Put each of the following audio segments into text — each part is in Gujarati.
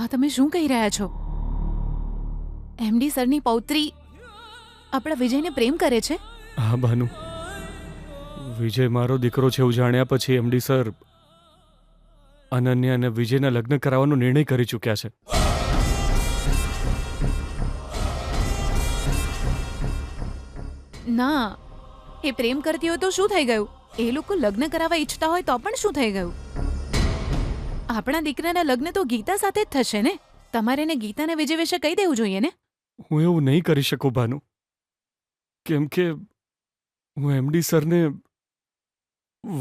આ તમે શું કહી રહ્યા છો? એમડી સરની પૌત્રી આપણા વિજયને પ્રેમ કરે છે? હા ભાનુ, વિજય મારો દીકરો છે એવું જાણ્યા પછી એમડી સર અનન્યા અને વિજયના લગ્ન કરાવવાનો નિર્ણય કરી ચૂક્યા છે. ના, એ પ્રેમ કરતી હોય તો શું થઈ ગયું? એ લોકો લગ્ન કરાવવા ઈચ્છતા હોય તો પણ શું થઈ ગયું? આપણા દીકરાના લગ્ન તો ગીતા સાથે જ થશે ને. તમારે ને ગીતાને વિજય વિશે કહી દેવું જોઈએ ને. હું એવું નહીં કરી શકું ભાનુ, કેમ કે હું એમડી સરને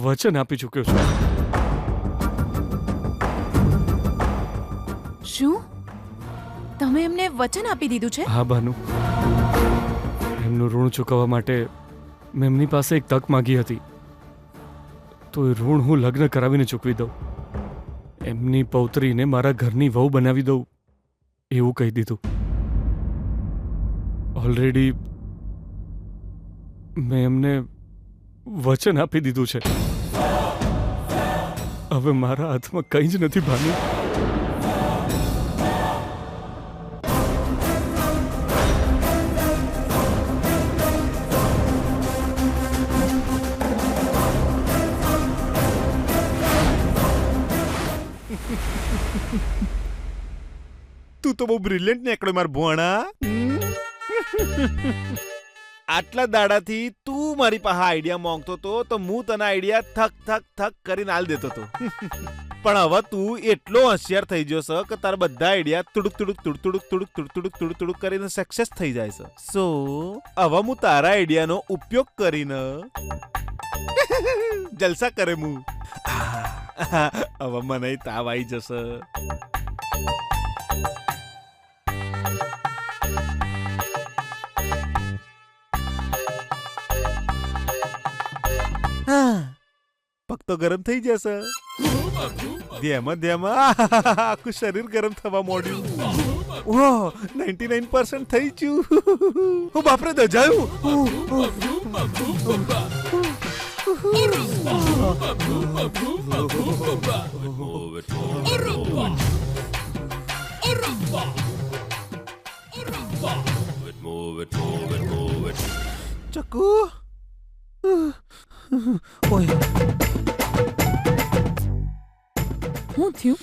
વચન આપી ચૂક્યો છું. શું તમે એમને વચન આપી દીધું છે? હા ભાનુ, એમનું ઋણ ચૂકવવા માટે મેં એમની પાસે એક તક માંગી હતી, તો એ ઋણ હું લગ્ન કરાવીને ચૂકવી દઉં, એમની પૌત્રીને મારા ઘરની વહુ બનાવી દઉં એવું કહી દીધું. ઓલરેડી મેં એમને વચન આપી દીધું છે. હવે મારા હાથમાં કંઈ જ નથી ભાનુ. તું તો બહુ બ્રિલિયન્ટ નીકળ્યો માર ભોણા. આટલા દાડાથી તું મારી પાસે આઈડિયા માંગતો તો હું તને આઈડિયા થક થક થક કરીને આલ દેતો હતો. પણ હવે તું એટલો હોશિયાર થઈ ગયો છે કે તારા બધા આઈડિયા તુડુક તુડુક તુડુક તુડુક તુડુક તુડુક તુડુક તુડુક તુડુક કરીને સક્સેસ થઈ જાય છે. સો હવે હું તારા આઈડિયાનો ઉપયોગ કરીને જલસા કરે હું. હવે મને તાવ આવી જશે. પગ તો ગરમ થઈ જશે. ધ્યામાં આખું શરીર ગરમ થવા માંડ્યું. ઓહ, 99% થઈ ગયું. હું બાપરે દજાયું. ચક્કુ ઓય શું થયું?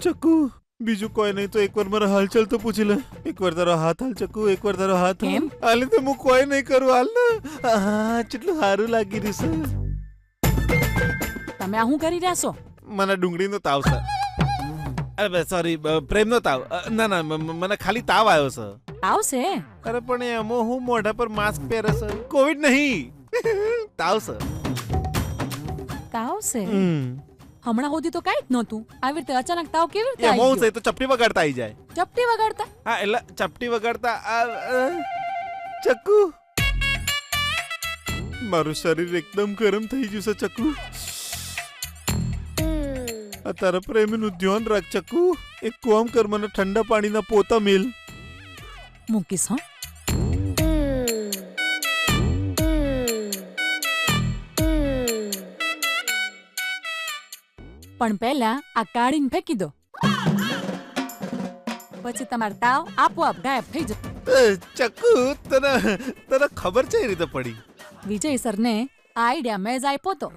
ચક્કુ બીજું કોઈ નહીં તો એકવાર મારો હાલચાલ તો પૂછી લે. એકવાર તારો હાથ હાલ ચક્કુ, એકવાર તારો હાથ કેમ? હાલ તો હું કોઈ નહીં કરું. હાલ ને કેટલું સારું લાગી રહ્યું છે. તમે આ શું કરી રહ્યા છો? મને ડુંગળીનો તાવ છે. અરે સોરી, પ્રેમનો તાવ. ના ના, મને ખાલી તાવ આવ્યો છે. આવશે. અરે પણ એમાં હું મોઢા પર માસ્ક પહેરે છે. કોવિડ નહીં, તાવ છે. આવશે. હમણાં સુધી તો કાંઈ જ નહોતું. આવી રીતે અચાનક તાવ કેવી રીતે એમાં આવી હું ગયો? છે તો ચપટી વગાડતા આવી જાય. ચપટી વગાડતા? હા એટલે ચપટી વગાડતા ચક્કુ. મારું શરીર એકદમ ગરમ થઈ ગયું છે ચક્કુ. આ તારા પ્રેમીનું ધ્યાન રાખ ચક્કુ. એક કામ કર, મને ઠંડા પાણીના પોતા મેલ. મૂકીશ હા. પણ પહેલા આ કાઢીને ફેંકી દો, પછી તમારો તાવ આપોઆપ ગાયબ થઈ જશે. ચક્કુ, તને ખબર છે એ રીતે પડી? વિજય સરને આ આઈડિયા મેં જ આપ્યો તો.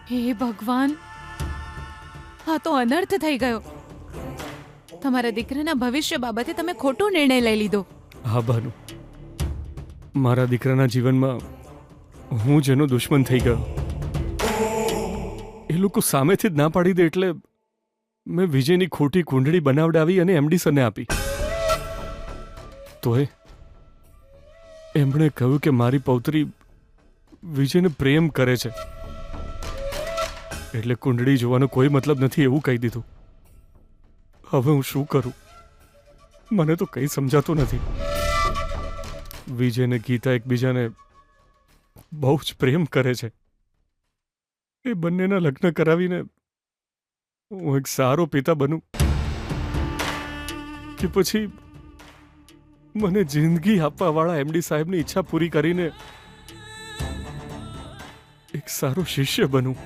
હે ભગવાન, આ તો અનર્થ થઈ ગયો. તમારા દીકરાના ભવિષ્ય બાબતે તમે ખોટો નિર્ણય લઈ લીધો. હા ભાનુ, મારા દીકરાના જીવનમાં હું જેનો દુશ્મન થઈ ગયો. એ લોકો સામેથી જ ના પાડી દે એટલે મેં વિજયની ખોટી કુંડળી બનાવડાવી અને એમડી સરને આપી. તોય એમણે કહ્યું કે મારી પૌત્રી વિજયને પ્રેમ કરે છે, એટલે કુંડળી જોવાનો કોઈ મતલબ નથી એવું કહી દીધું. હવે હું શું કરું? મને તો કંઈ સમજાતું નથી. વિજય અને ગીતા એકબીજાને બહુ જ પ્રેમ કરે છે. એ બંનેના લગ્ન કરાવીને હું એક સારો પિતા બનું. કે પછી મને જિંદગી આપવા વાળા એમડી સાહેબની ઈચ્છા પૂરી કરીને એક સારો શિષ્ય બનું?